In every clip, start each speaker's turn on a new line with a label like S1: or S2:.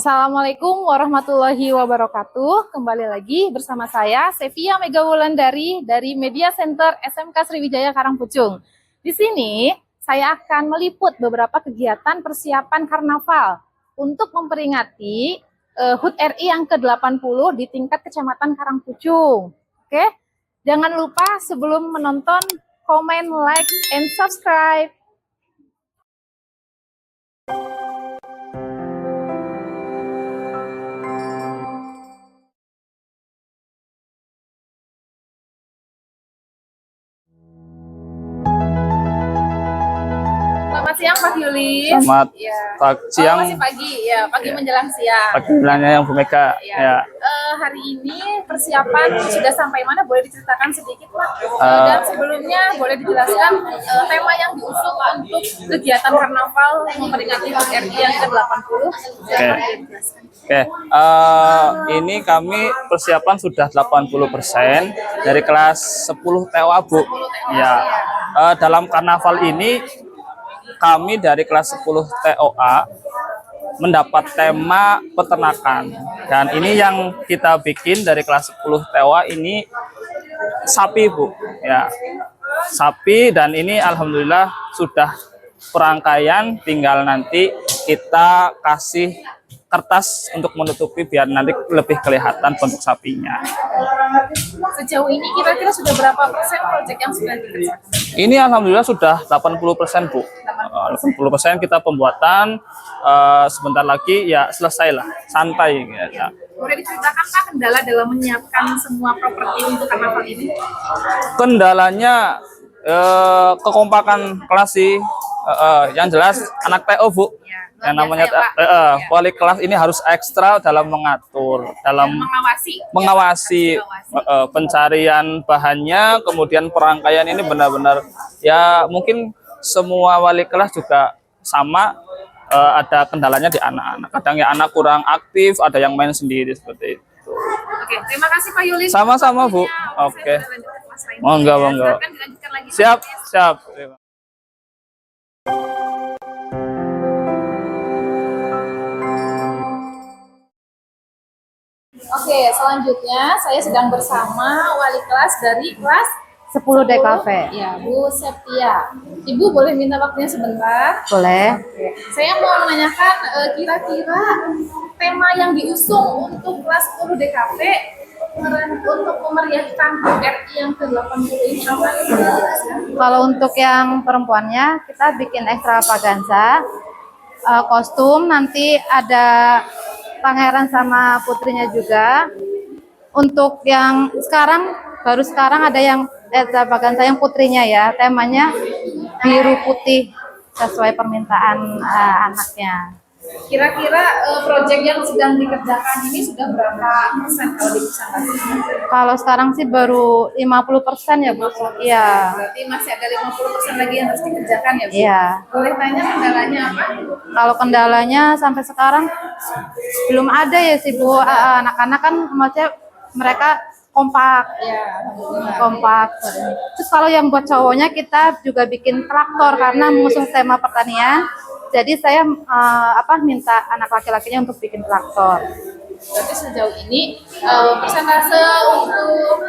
S1: Assalamualaikum warahmatullahi wabarakatuh. Kembali lagi bersama saya, Sevia Megawulandari dari Media Center SMK Sriwijaya Karangpucung. Di sini, saya akan meliput beberapa kegiatan persiapan karnaval untuk memperingati HUT RI yang ke-80 di tingkat Kecamatan Karangpucung. Oke, jangan lupa sebelum menonton, komen, like, and subscribe. Selamat siang Pak Yuli.
S2: Selamat siang.
S1: Masih pagi ya, pagi menjelang siang.
S2: Pagi bilangnya yang Bu Mega. Ya.
S1: Hari ini persiapan sudah sampai mana? Boleh diceritakan sedikit Pak? Dan sebelumnya boleh dijelaskan tema yang diusung untuk kegiatan karnaval memperingati HUT RI yang ke-80.
S2: Oke. Ini kami persiapan sudah 80% dari kelas 10 TOA Bu. Ya. Dalam karnaval ini kami dari kelas 10 TOA mendapat tema peternakan, dan ini yang kita bikin dari kelas 10 TOA ini sapi Bu, ya sapi, dan ini alhamdulillah sudah perangkaian, tinggal nanti kita kasih kertas untuk menutupi biar nanti lebih kelihatan bentuk sapinya.
S1: Sejauh ini kira-kira sudah berapa persen proyek yang sudah dikerjakan?
S2: Ini alhamdulillah sudah 80% Bu. 80% kita pembuatan, sebentar lagi ya selesai lah, santai ya.
S1: Boleh diceritakan Pak kendala dalam menyiapkan semua properti untuk karnaval ini?
S2: Kendalanya kekompakan kelas sih, yang jelas anak TO Bu. Yang namanya wali kelas ini harus ekstra dalam mengatur, dalam mengawasi pencarian bahannya, kemudian perangkaian ini benar-benar ya, mungkin semua wali kelas juga sama, ada kendalanya di anak-anak. Kadang ya anak kurang aktif, ada yang main sendiri seperti itu.
S1: Oke, terima kasih Pak Yuli.
S2: Sama-sama Bu. Oke. Monggo. Siap.
S1: Oke, selanjutnya saya sedang bersama wali kelas dari kelas
S3: 10 DKV.
S1: Ya, Bu Septia. Ibu boleh minta waktunya sebentar?
S3: Boleh.
S1: Oke. Saya mau menanyakan kira-kira tema yang diusung untuk kelas 10 DKV untuk memeriahkan HUT RI yang ke-80 ini apa?
S3: Kalau untuk yang perempuannya kita bikin ekstravaganza, kostum, nanti ada pangeran sama putrinya juga. Untuk yang baru sekarang ada yang ekstravaganza yang putrinya ya, temanya biru putih sesuai permintaan anaknya.
S1: Kira-kira proyek yang sedang dikerjakan ini sudah berapa persen kalau bisa?
S3: Kalau sekarang sih baru 50% ya Bu. Iya.
S1: Berarti masih ada 50% lagi yang harus dikerjakan ya Bu?
S3: Iya.
S1: Boleh tanya kendalanya apa?
S3: Kalau kendalanya sampai sekarang belum ada ya sih Bu. Anak-anak kan maksudnya mereka kompak.
S1: Ya,
S3: kompak. Terus kalau yang buat cowoknya kita juga bikin traktor karena mengusung tema pertanian. Jadi saya minta anak laki-lakinya untuk bikin traktor.
S1: Berarti sejauh ini persentase untuk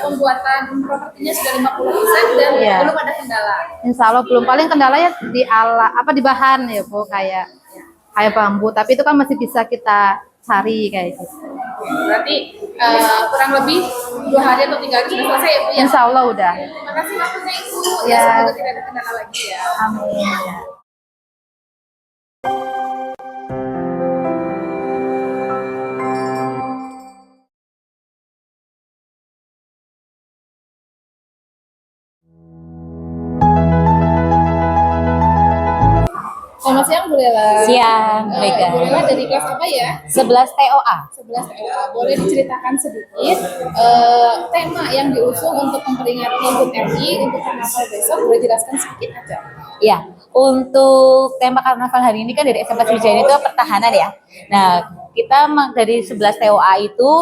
S1: pembuatan propertinya sudah 50% dan belum ada kendala.
S3: Insya Allah belum. Paling kendalanya di bahan ya Bu, kayak bambu. Tapi itu kan masih bisa kita cari kayak gitu.
S1: Berarti kurang lebih 2 hari atau 3 hari sudah selesai ya Bu ya?
S3: Insya Allah udah.
S1: Terima kasih waktunya Ibu.
S3: Ya.
S1: Semoga tidak ada kendala lagi ya.
S3: Amin.
S1: Selamat siang Bu Lela.
S4: Siang, Mega.
S1: Bu Lela dari kelas apa ya?
S4: 11 TOA.
S1: 11 TOA. Boleh diceritakan sedikit tema yang diusung untuk memperingati HUT RI untuk karnaval besok? Boleh jelaskan sedikit aja?
S4: Ya, untuk tema karnaval hari ini kan dari SMK Sriwijaya itu pertahanan ya. Nah, kita dari 11 TOA itu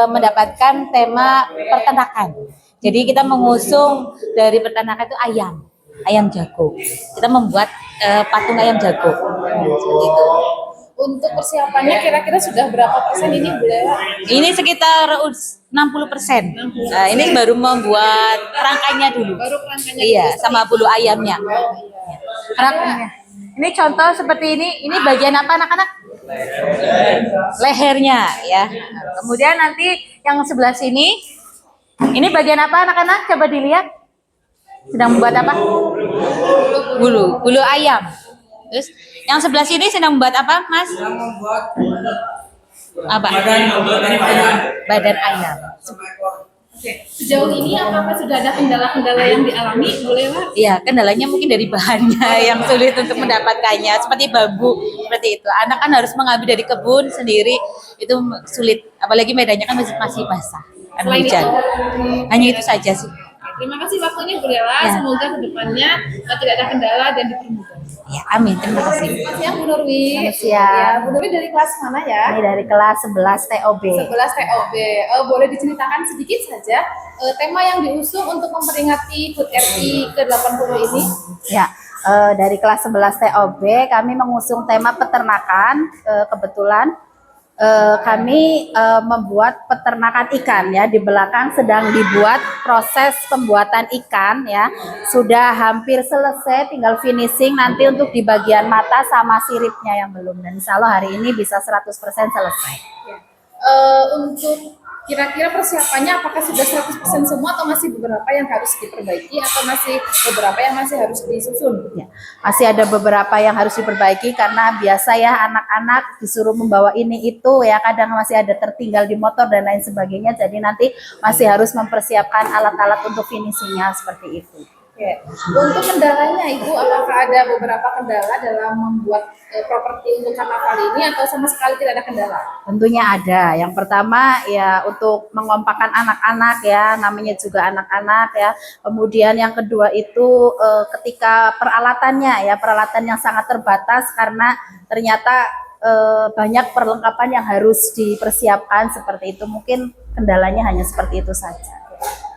S4: mendapatkan tema peternakan. Jadi kita mengusung dari peternakan itu ayam jago. Kita membuat patung ayam jago. Seperti itu.
S1: Untuk persiapannya kira-kira sudah berapa persen ini Bu Lela?
S4: Ini sekitar 60%. Nah, ini baru membuat rangkainya dulu.
S1: Baru kerangkanya
S4: Iya,
S1: dulu.
S4: sama bulu ayamnya. Rangkainya. Ini contoh seperti ini bagian apa anak-anak? Lehernya ya. Kemudian nanti yang sebelah sini, ini bagian apa anak-anak? Coba dilihat. Sedang membuat apa? Bulu ayam. Terus yang sebelah sini sedang membuat apa, Mas? Apa? Badan ayam.
S1: Oke. Sejauh ini apakah sudah ada kendala-kendala yang dialami Bu Lela?
S4: Iya, kendalanya mungkin dari bahannya yang sulit untuk mendapatkannya, seperti bambu, seperti itu. Anak kan harus mengambil dari kebun sendiri, itu sulit. Apalagi medannya kan masih basah, kan
S1: Selain
S4: hujan.
S1: itu,
S4: Hanya itu saja sih.
S1: terima kasih waktunya Bu Lela.
S4: Ya.
S1: Semoga kedepannya tidak ada kendala dan dipermudah.
S4: Ya, amin. Terima kasih.
S1: Selamat siang Bu Nurwi.
S3: Selamat siang.
S1: Ya, Bu Nurwi dari kelas mana ya?
S3: Ini dari kelas 11 TOB.
S1: 11 TOB. Boleh diceritakan sedikit saja tema yang diusung untuk memperingati HUT RI ke-80 ini?
S3: Ya, dari kelas 11 TOB kami mengusung tema peternakan. Kebetulan kami membuat peternakan ikan ya. Di belakang sedang dibuat proses pembuatan ikan ya. Sudah hampir selesai, tinggal finishing nanti untuk di bagian mata sama siripnya yang belum. Dan insya Allah hari ini bisa 100% selesai.
S1: Untuk kira-kira persiapannya apakah sudah 100% semua atau masih beberapa yang harus diperbaiki atau masih beberapa yang masih harus disusun?
S3: Ya, masih ada beberapa yang harus diperbaiki karena biasa ya anak-anak disuruh membawa ini itu ya, kadang masih ada tertinggal di motor dan lain sebagainya, jadi nanti masih harus mempersiapkan alat-alat untuk finishingnya seperti itu.
S1: Oke. Untuk kendalanya Ibu, apakah ada beberapa kendala dalam membuat properti untuk karnaval ini atau sama sekali tidak ada kendala?
S3: Tentunya ada. Yang pertama ya untuk mengompakkan anak-anak ya, namanya juga anak-anak ya. Kemudian yang kedua itu ketika peralatannya ya, peralatan yang sangat terbatas karena ternyata banyak perlengkapan yang harus dipersiapkan seperti itu. Mungkin kendalanya hanya seperti itu saja.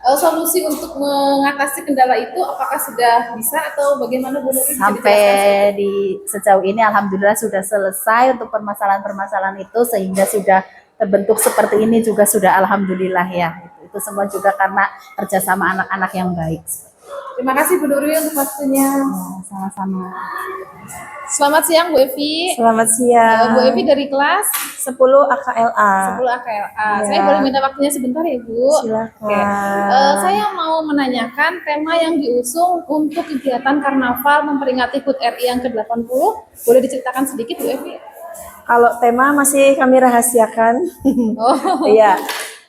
S1: Solusi untuk mengatasi kendala itu apakah sudah bisa atau bagaimana Bu Nurwi? Bisa dijelaskan
S3: Sampai di sejauh ini alhamdulillah sudah selesai untuk permasalahan-permasalahan itu, sehingga sudah terbentuk seperti ini juga sudah alhamdulillah ya. Itu semua juga karena kerjasama anak-anak yang baik.
S1: Terima kasih Bu Nurwi untuk waktunya.
S3: Ya, sama-sama.
S1: Selamat siang Bu Evi.
S5: Selamat siang.
S1: Bu Evi dari kelas
S5: 10 AKLA.
S1: 10 AKLA.
S5: Ya.
S1: Saya boleh minta waktunya sebentar ya Bu?
S5: Silakan.
S1: Oke. Saya mau menanyakan tema yang diusung untuk kegiatan karnaval memperingati HUT RI yang ke-80. Boleh diceritakan sedikit Bu Evi?
S5: Kalau tema masih kami rahasiakan.
S1: Oh.
S5: Iya.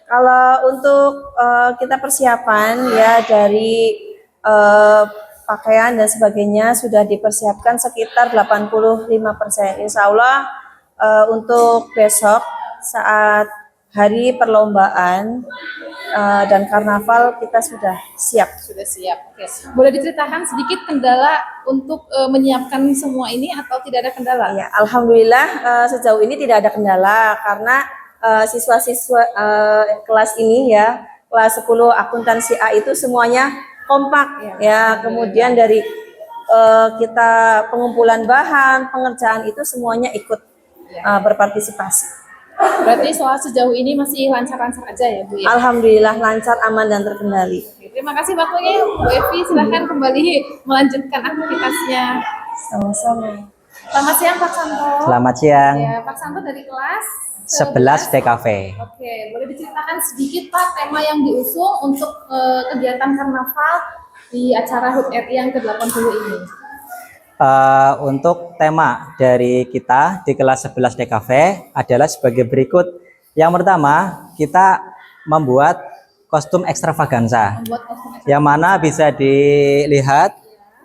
S5: Kalau untuk kita persiapan ya dari pakaian dan sebagainya sudah dipersiapkan sekitar 85%. Insya Allah untuk besok saat hari perlombaan dan karnaval kita sudah siap.
S1: Sudah siap. Oke. Boleh diceritakan sedikit kendala untuk menyiapkan semua ini atau tidak ada kendala?
S5: Ya, alhamdulillah sejauh ini tidak ada kendala karena siswa-siswa kelas ini ya, kelas 10 akuntansi A itu semuanya kompak ya. Kemudian dari kita pengumpulan bahan, pengerjaan itu semuanya ikut berpartisipasi.
S1: Berarti soal sejauh ini masih lancar-lancar aja ya Bu ya?
S5: Alhamdulillah lancar, aman dan terkendali.
S1: Terima kasih waktunya Bu Evi, silahkan kembali melanjutkan aktivitasnya.
S5: Sama-sama.
S1: Selamat siang Pak Santo.
S6: Selamat siang,
S1: Ya, Pak Santo dari kelas
S6: 11 DKV.
S1: Oke, boleh diceritakan sedikit Pak tema yang diusung untuk kegiatan karnaval di acara HUT RI yang ke-80 ini?
S6: Untuk tema dari kita di kelas 11 DKV adalah sebagai berikut. Yang pertama, kita membuat kostum ekstravaganza.
S1: Membuat kostum
S6: Yang mana bisa dilihat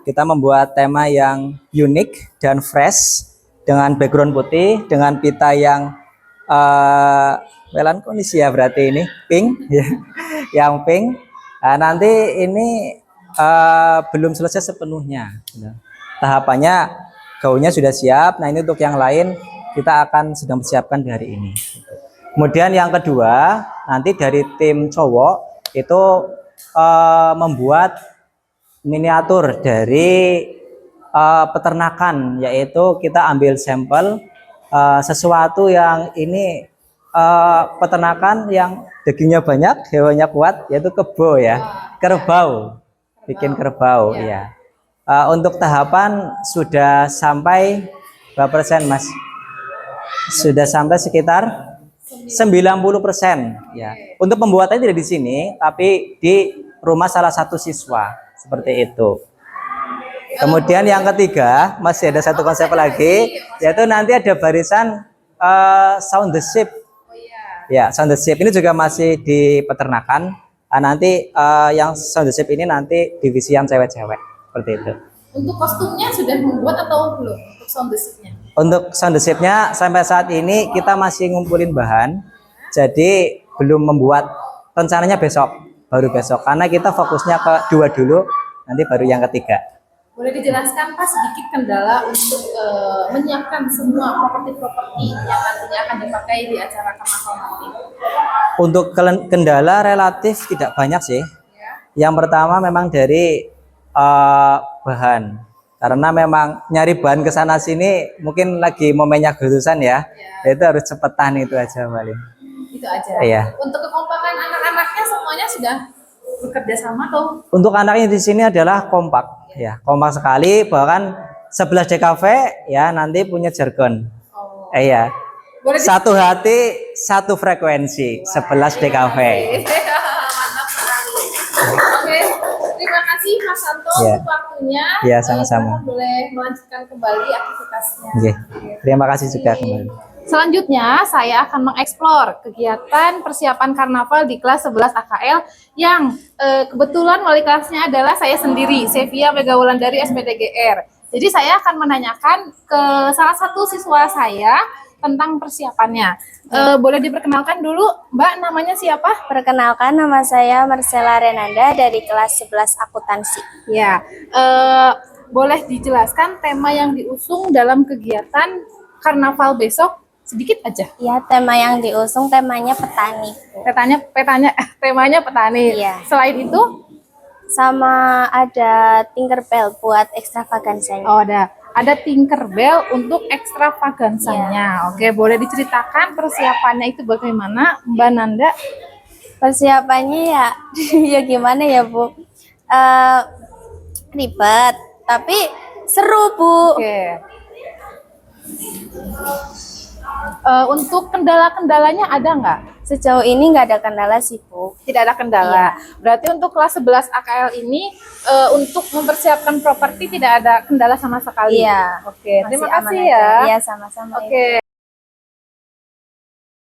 S6: kita membuat tema yang unik dan fresh dengan background putih, dengan pita yang melankolis ya, berarti ini pink ya, yang pink. Nah, nanti ini belum selesai sepenuhnya. Tahapannya gaunnya sudah siap. Nah, ini untuk yang lain kita akan sedang persiapkan di hari ini. Kemudian yang kedua, nanti dari tim cowok itu membuat miniatur dari peternakan, yaitu kita ambil sampel sesuatu yang ini peternakan yang dagingnya banyak, hewannya kuat, yaitu kebo ya, kerbau, bikin kerbau ya. Untuk tahapan sudah sampai berapa persen Mas? Sudah sampai sekitar 90% ya. Untuk pembuatannya tidak di sini, tapi di rumah salah satu siswa seperti itu. Kemudian yang ketiga masih ada satu konsep lagi, yaitu nanti ada barisan sound the ship. Ya, sound the ship ini juga masih di peternakan. Nanti yang sound the ship ini nanti divisi yang cewek-cewek seperti itu.
S1: Untuk kostumnya sudah membuat atau belum untuk sound the ship-nya?
S6: Untuk sound the ship-nya sampai saat ini kita masih ngumpulin bahan, jadi belum membuat, rencananya besok, baru besok, karena kita fokusnya ke 2 dulu, nanti baru yang ketiga.
S1: Boleh dijelaskan Pak sedikit kendala untuk menyiapkan semua properti-properti yang nantinya akan dipakai di acara karnaval nanti?
S6: Untuk kendala relatif tidak banyak sih. Yang pertama memang dari bahan, karena memang nyari bahan ke sana sini mungkin lagi momennya Agustusan ya. Itu harus cepetan itu aja paling.
S1: Itu aja.
S6: Iya.
S1: Untuk kekompakan anak-anaknya semuanya sudah bekerja sama atau? Untuk
S6: anaknya di sini adalah kompak ya, kompak sekali, bahkan 11 DKV ya nanti punya jargon. Iya. Satu hati, satu frekuensi, 11 DKV.
S1: Mantap sekali. Oke, terima kasih Mas Santo untuk waktunya.
S6: Ya, sama-sama.
S1: Boleh melanjutkan kembali aktivitasnya.
S6: Oke. Terima kasih juga kembali.
S1: Selanjutnya, saya akan mengeksplor kegiatan persiapan karnaval di kelas 11 AKL yang kebetulan wali kelasnya adalah saya sendiri, Sevia Megawulandari SPDGR. Jadi saya akan menanyakan ke salah satu siswa saya tentang persiapannya. Boleh diperkenalkan dulu, Mbak, namanya siapa?
S7: Perkenalkan, nama saya Marcella Renanda dari kelas 11 akuntansi.
S1: Ya, boleh dijelaskan tema yang diusung dalam kegiatan karnaval besok? Sedikit aja.
S7: Ya, tema yang diusung temanya petani.
S1: Temanya petani.
S7: Iya.
S1: Selain itu,
S7: sama ada Tinkerbell buat ekstravaganzanya.
S1: oh ada Tinkerbell untuk ekstravagansanya. Oke, boleh diceritakan persiapannya itu bagaimana, Mbak Nanda?
S7: Persiapannya ya, ya gimana ya Bu? Ribet, tapi seru Bu.
S1: Oke. Untuk kendala-kendalanya ada nggak?
S7: Sejauh ini nggak ada kendala sih Bu.
S1: Tidak ada kendala. Berarti untuk kelas 11 AKL ini untuk mempersiapkan properti tidak ada kendala sama sekali.
S7: Iya.
S1: Oke, terima
S7: Masih aman
S1: kasih
S7: aja.
S1: ya.
S7: Iya, sama-sama.
S1: Oke.